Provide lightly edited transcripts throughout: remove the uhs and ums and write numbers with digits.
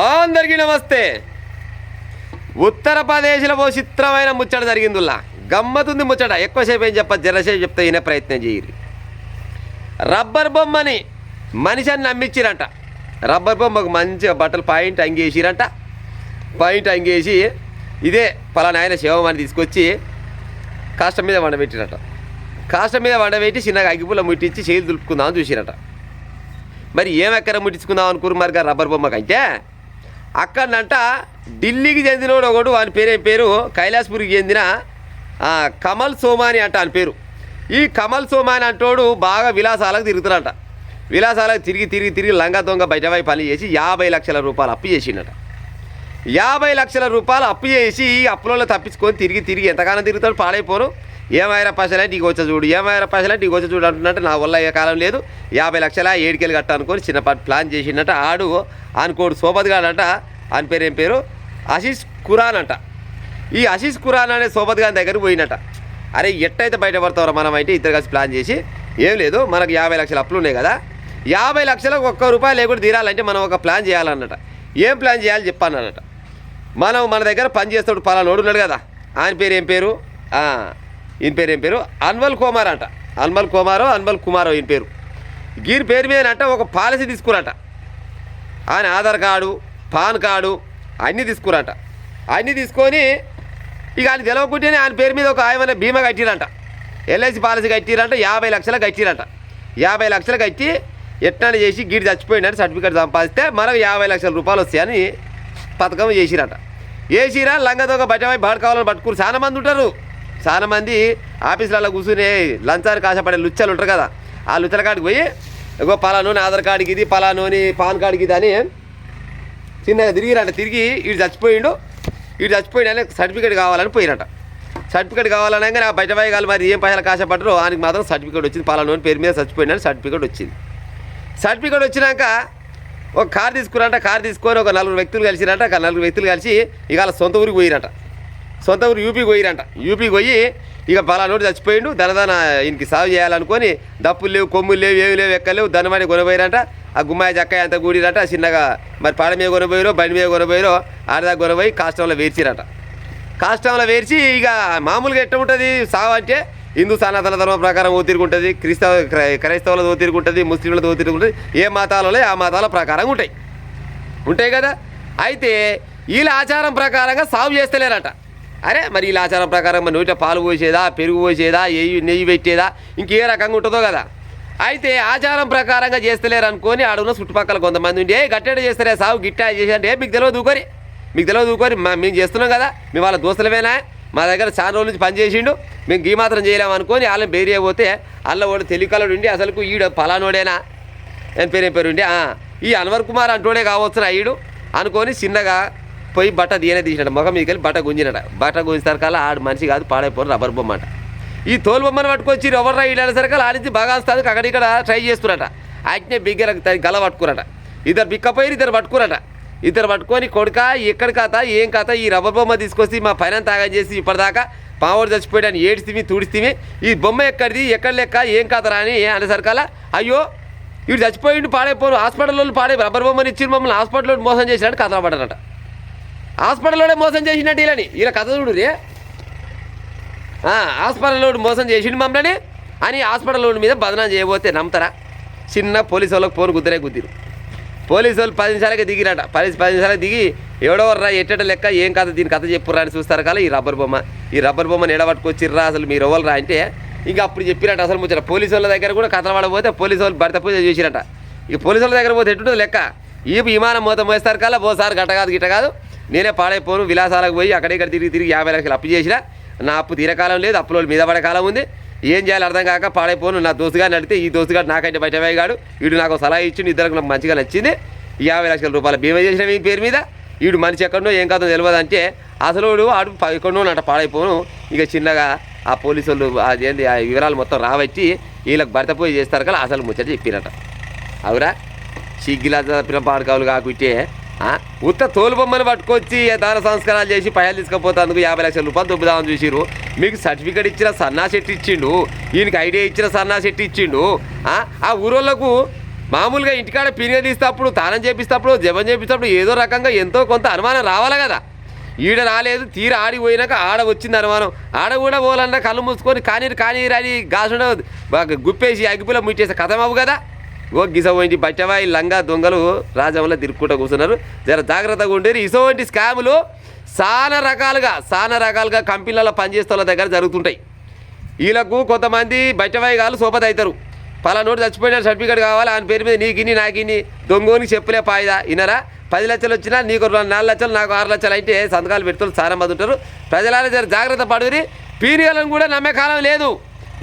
అందరికీ నమస్తే. ఉత్తరప్రదేశ్లో ఓ చిత్రమైన ముచ్చట జరిగిందిలా. గమ్మతుంది ముచ్చట. ఎక్కువసేపు ఏం చెప్పదు, జరసేపు చెప్తే వినే ప్రయత్నం చేయరు. రబ్బర్ బొమ్మని మనిషిని నమ్మించిరంట. రబ్బర్ బొమ్మకు మంచిగా బట్టలు పాయింట్ అంగేసిరంట. పాయింట్ అంగేసి ఇదే పలానా ఆయన శివమని తీసుకొచ్చి కాష్టం మీద వండబెట్టిరట. కాష్టం మీద వండబెట్టి చిన్నగా అగ్గిపుల్ల ముట్టించి చేతులు దులుపుకుందామని చూసిరట. మరి ఏమెక్కర ముట్టించుకుందాం అనుకురు మరి రబ్బర్ బొమ్మకంటే అక్కడనంట ఢిల్లీకి చెందినోడు ఒకడు వాని పేరు కైలాసపురికి చెందిన కమల్ సోమాని అంట అని పేరు. ఈ కమల్ సోమాని అంటోడు బాగా విలాసాలకు తిరుగుతారంట. విలాసాలకు తిరిగి లంగా దొంగ బయటపై పని చేసి 50 లక్షల రూపాయలు అప్పు చేసిండట. 50 లక్షల రూపాయలు అప్పు చేసి అప్పులలో తప్పించుకొని తిరిగి ఎంతగానో తిరుగుతాడు. పాడైపోను. ఏమైనా పైసలంటే ఇక వచ్చా చూడు, ఏమైనా పైసలంటే ఇక వచ్చా చూడు అంటున్నట్టు నా వల్ల ఏ కాలం లేదు. 50 లక్షల 7 కట్ట అనుకొని చిన్నపాటి ప్లాన్ చేసిండట. ఆడు అనుకోడు సోబత్గాడంట. ఆయన పేరు ఏం పేరు ఆశీష్ ఖురాన్ అంట. ఈ ఆశీష్ ఖురాన్ అనే సోబత్ గారి దగ్గరికి పోయినట. అరే ఎట్టయితే బయటపడతారో మనం అయితే ఇద్దరు కలిసి ప్లాన్ చేసి, ఏం లేదు మనకు 50 లక్షల అప్పులు ఉన్నాయి కదా, 50 లక్షలకు ₹1 లేకుండా తీరాలంటే మనం ఒక ప్లాన్ చేయాలన్నట. ఏం ప్లాన్ చేయాలి చెప్పానన్నట. మన దగ్గర పని చేస్తాడు పలానోడు ఉన్నాడు కదా, ఆయన పేరు ఏం పేరు ఈయన పేరు ఏం పేరు అన్వల్ కుమార్ అంట. అన్వల్ కుమారో ఈయన పేరు. గీరి పేరు మీదనంట ఒక పాలసీ తీసుకురట. ఆయన ఆధార్ కార్డు, పాన్ కార్డు అన్నీ తీసుకురట. అన్నీ తీసుకొని ఇక ఆయన తెలవకుంటేనే ఆయన పేరు మీద ఒక ఆయన బీమా కట్టిరంట. LIC policy కట్టిరంట. 50 లక్షలు కట్టిరంట. 50 లక్షలు కట్టి ఎట్లా చేసి గీడి చచ్చిపోయిందని సర్టిఫికేట్ సంపాదిస్తే మనకు 50 లక్షల రూపాయలు వస్తాయని పథకం చేసిరట. వేసిరా లంగదొంగ బయటపై కావాలని పట్టుకుని చాలా మంది ఉంటారు. చాలా మంది ఆఫీసులలో కూర్చుని లంచానికి ఆశపడే లుచ్చలు ఉంటారు కదా, ఆ లుచ్చల కాడికి పోయి ఇగో పలానోని ఆధార్ కార్డుకి ఇది, పలానోని పాన్ కార్డుకి ఇది అని చిన్నగా తిరిగిరంట. తిరిగి వీడు చచ్చిపోయిండు అని సర్టిఫికేట్ కావాలని పోయినట. సర్టిఫికేట్ కావాలనగా ఆ బయట వాళ్ళు మరి ఏం పైసలు ఆశపడ్డారో ఆయనకి మాత్రం సర్టిఫికేట్ వచ్చింది. పలానోని పేరు మీద చచ్చిపోయిందని సర్టిఫికేట్ వచ్చింది. సర్టిఫికేట్ వచ్చినాక ఒక కారు తీసుకురంట. కారు తీసుకొని ఒక 4 వ్యక్తులు కలిసిరంట. 4 వ్యక్తులు కలిసి ఇక వాళ్ళ సొంత ఊరికి పోయిరంట. సొంత ఊరు యూపీకి పోయిరంట. యూపీకి పోయి ఇక పలానోడు చచ్చిపోయిండు, ధనదాన ఈయనకి సాగు చేయాలనుకొని దప్పులు లేవు, కొమ్ములు లేవు, ఏవి లేవు, ఎక్కలేవు, ధనమని కొనబోయారంట. ఆ గుమ్మాయి చక్కాయ అంతా కూడిరంట. చిన్నగా మరి పాడ మీద కొనబోయారో బండి మీద కొనబోయారో ఆడదాకా కొనబోయి కాష్టంలో వేర్చిరట. కాష్టంలో వేర్చి ఇక మామూలుగా ఎట్ట ఉంటుంది సాగు అంటే హిందూ సనాతన ధర్మం ప్రకారం ఓతిరుగుంటుంది, క్రైస్తవులది ఓతిరుగుంటుంది, ముస్లింలది ఓతిరుగుంటుంది. ఏ మతాలలో ఆ మతాల ప్రకారంగా ఉంటాయి కదా. అయితే వీళ్ళ ఆచారం ప్రకారంగా సాగు చేస్తలేరట. అరే మరి వీళ్ళ ఆచారం ప్రకారం మరి నూట పాలు పోసేదా, పెరుగు పోసేదా, నెయ్యి పెట్టేదా, ఇంకే రకంగా ఉంటుందో కదా. అయితే ఆచారం ప్రకారంగా చేస్తలేరు అనుకొని ఆడున్న చుట్టుపక్కల కొంతమంది ఉండి గట్టెడ చేస్తారే సాగు గిట్టా చేసి అంటే మీకు తెలియదు దూకొని మేము చేస్తున్నాం కదా, మేము వాళ్ళ దోస్తులమేనా, మా దగ్గర చాలా రోజుల నుంచి పని చేసిండు, మేము గీ మాత్రం చేయలేము అనుకొని వాళ్ళని బేరీ పోతే అల్ల వాడు తెలివికలడు ఉండి అసలుకు ఈడు పలానోడేనా అని పేరు ఉండి ఈ అన్వర్ కుమార్ అంటోడే కావచ్చునా ఈడు అనుకొని చిన్నగా పోయి బట్ట తీసినట్టు ముఖం మీదకి వెళ్ళి బట్ట గుంజినట. బట్ట గుంజిసరికల్లా ఆడు మనిషి కాదు పాడైపోరు రబ్బర్ బొమ్మ అంట. ఈ తోలు బొమ్మను పట్టుకొచ్చి ఎవర్రా ఈడేసరికల్లా ఆడించి బాగా వస్తుంది అక్కడిక్కడ ట్రై చేస్తున్నట. అట్నే బిగ్గర గల పట్టుకురట. ఇద్దరు బిక్కపోయి ఇద్దరు పట్టుకొని కొడుక ఎక్కడి కథ ఏం కథ, ఈ రబ్బర్ బొమ్మ తీసుకొచ్చి మా పైన తాగా చేసి ఇప్పటిదాకా పావుడు చచ్చిపోయాడని ఏడిస్తీమి తుడిస్తీమి, ఈ బొమ్మ ఎక్కడిది ఎక్కడ లెక్క ఏం కథరా అని అనేసరికల్లా అయ్యో వీడు చచ్చిపోయిండు పాడైపోను, హాస్పిటల్లో రబ్బర్ బొమ్మని ఇచ్చి మమ్మల్ని హాస్పిటల్లో మోసం చేసినట్టు కథ పడ్డారట. హాస్పిటల్లోనే మోసం చేసినట్టు ఇలా కథ చూడు రే, హాస్పిటల్లో మోసం చేసిండు మమ్మల్ని అని హాస్పిటల్ మీద బదనాం చేయబోతే నమ్ముతారా? చిన్న పోలీసు వాళ్ళకి ఫోన్ గుద్దిరు. పోలీసు వాళ్ళు 10 నిమిషాలకి దిగిరట. 10 నిమిషాలకి దిగి ఎవడెవర్రా ఎట్టట లెక్క ఏం కథ దీని కథ చెప్పురా అని చూస్తారు కదా. ఈ రబ్బర్ బొమ్మని ఎడబట్టుకొచ్చిర్రా అసలు మీరు ఎవరురా అంటే ఇంకా అప్పుడు చెప్పిరట అసలు ముచ్చట. పోలీసు వాళ్ళ దగ్గర కూడా కథలు పడబోతే పోలీసు వాళ్ళు భర్త పూజ చేసిరట. ఇక పోలీసు వాళ్ళ దగ్గర పోతే ఎట్టుంటుంది లెక్క, ఈ విమానం మూత మోస్తారు కల్లా ఓసారి గిట్ట కాదు నేనే పాడైపోను, విలాసాలకు పోయి అక్కడిక్కడ తిరిగి 50 లక్షలు అప్పు చేసినా నా అప్పు తీరకాలం లేదు, అప్పులో మీద పడే కాలం ఉంది, ఏం చేయాలి అర్థం కాక పాడైపోను. నా దోస్తుగా నడితే ఈ దోస్తుగాడు నాకంటే బయటగాడు, వీడు నాకు సలహా ఇచ్చిండు, ఇద్దరికి నాకు మంచిగా నచ్చింది, 50 లక్షల రూపాయలు బీమా చేసిన ఈ పేరు మీద, వీడు మనిషి ఎక్కడనో ఏం కాదో తెలియదు అంటే అసలు ఆడు ఎక్కడనో నట పాడైపోను. ఇక చిన్నగా ఆ పోలీసు వాళ్ళు అదేంటి ఆ వివరాలు మొత్తం రాబట్టి వీళ్ళకి భర్త పోయి చేస్తారు కదా అసలు ముచ్చట చెప్పినట. అవురా సిగ్గిలా తప్పిన పాడకావులు కాకుంటే ఉత్త తోలు బొమ్మను పట్టుకొచ్చి దాన సంస్కారాలు చేసి పైసలు తీసుకపోతాందుకు 50 లక్షల రూపాయలు దొబ్బుదామని చూసిరు. మీకు సర్టిఫికేట్ ఇచ్చిన సన్నా శెట్టి ఇచ్చిండు, ఈయనకి ఐడియా ఇచ్చిన సన్నా శెట్టి ఇచ్చిండు. ఆ ఊరోళ్ళకు మామూలుగా ఇంటికాడ పీనిగా తీసేటప్పుడు తానం చేపిస్తప్పుడు జపం చేపిస్తప్పుడు ఏదో రకంగా ఎంతో కొంత అనుమానం రావాలి కదా. ఈడ రాలేదు, తీర ఆడి పోయినాక ఆడ వచ్చింది అనుమానం. ఆడ కూడా పోవాలన్నా కళ్ళు మూసుకొని కానీరు అని గాసుండ బాగా గుప్పేసి అగ్గిపుల ముట్టేసి కథమవు కదా. ఓ గిసవంటి బట్టవాయి లంగా దొంగలు రాజంలో తిరుక్కుంటూ కూర్చున్నారు. జర జాగ్రత్తగా ఉండేది. ఇసోవంటి స్కాములు చాలా రకాలుగా కంపెనీలలో పనిచేసే వాళ్ళ దగ్గర జరుగుతుంటాయి. వీళ్ళకు కొంతమంది బట్టవాయి కాళ్ళు సోపత అవుతారు. పలానోడు చచ్చిపోయిన సర్టిఫికేట్ కావాలి, ఆయన పేరు మీద నీకిన్ని నాకిన్ని దొంగోనికి చెప్పలే పాయిదా ఇనరా. 10 లక్షలు వచ్చినా నీకు 4 లక్షలు నాకు 6 లక్షలు అయితే సంతకాలు పెడుతున్నారు. చాలా మంది ఉంటారు. ప్రజలారా జర జాగ్రత్త పడుకుని పీనిగాలను కూడా నమ్మే కాలం లేదు.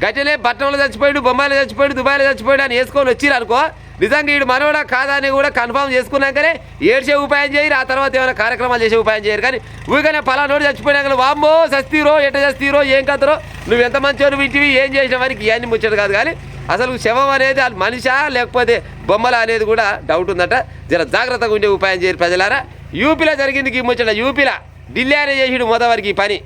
గట్టలే పట్టణంలో చచ్చిపోయాడు, బొంబాయిలో చచ్చిపోయాడు, దుబాయ్లో చచ్చిపోయాడు అని వేసుకొని వచ్చిరు అనుకో, నిజంగా వీడు మనోడా కాదా అని కూడా కన్ఫర్మ్ చేసుకున్నాకనే ఏడ్చే ఉపాయం చేయరు. ఆ తర్వాత ఏమైనా కార్యక్రమాలు చేసే ఉపాయం చేయరు. కానీ ఊరికనే పలానోడు చచ్చిపోయినాక వామ్మో చస్తీరో ఎట్ట చేస్తీరో ఏం కదరో నువ్వు ఎంత మంచిగా నువ్వు ఇంటివి ఏం చేసిన వారికి ఇవన్నీ ముచ్చట కాదు. కానీ అసలు శవం అనేది మనిషా లేకపోతే బొమ్మల అనేది కూడా డౌట్ ఉందట. జర జాగ్రత్తగా ఉండే ఉపాయం చేయరు ప్రజలారా. యూపీలో జరిగింది ఈ ముచ్చట. యూపీలో ఢిల్లీ అనే చేసిడు మొదవరికి ఈ పని.